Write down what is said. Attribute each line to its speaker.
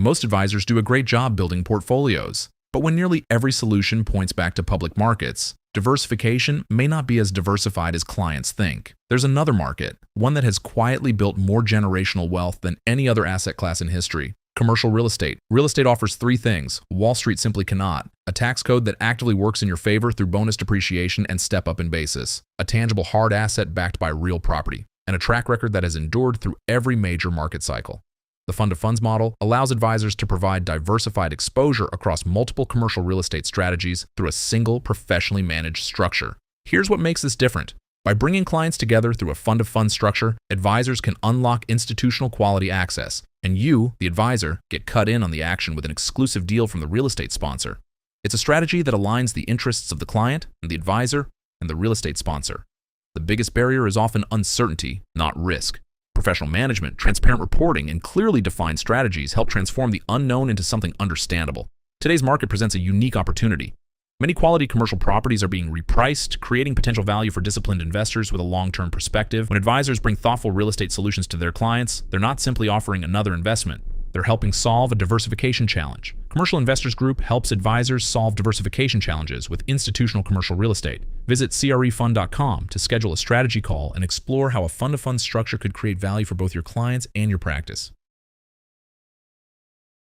Speaker 1: Most advisors do a great job building portfolios. But when nearly every solution points back to public markets, diversification may not be as diversified as clients think. There's another market, one that has quietly built more generational wealth than any other asset class in history: commercial real estate. Real estate offers three things Wall Street simply cannot: a tax code that actively works in your favor through bonus depreciation and step-up in basis, a tangible hard asset backed by real property, and a track record that has endured through every major market cycle. The fund-of-funds model allows advisors to provide diversified exposure across multiple commercial real estate strategies through a single professionally managed structure. Here's what makes this different. By bringing clients together through a fund-of-funds structure, advisors can unlock institutional quality access, and you, the advisor, get cut in on the action with an exclusive deal from the real estate sponsor. It's a strategy that aligns the interests of the client and the advisor and the real estate sponsor. The biggest barrier is often uncertainty, not risk. Professional management, transparent reporting, and clearly defined strategies help transform the unknown into something understandable. Today's market presents a unique opportunity. Many quality commercial properties are being repriced, creating potential value for disciplined investors with a long-term perspective. When advisors bring thoughtful real estate solutions to their clients, they're not simply offering another investment. They're helping solve a diversification challenge. Commercial Investors Group helps advisors solve diversification challenges with institutional commercial real estate. Visit crefund.com to schedule a strategy call and explore how a fund-of-funds structure could create value for both your clients and your practice.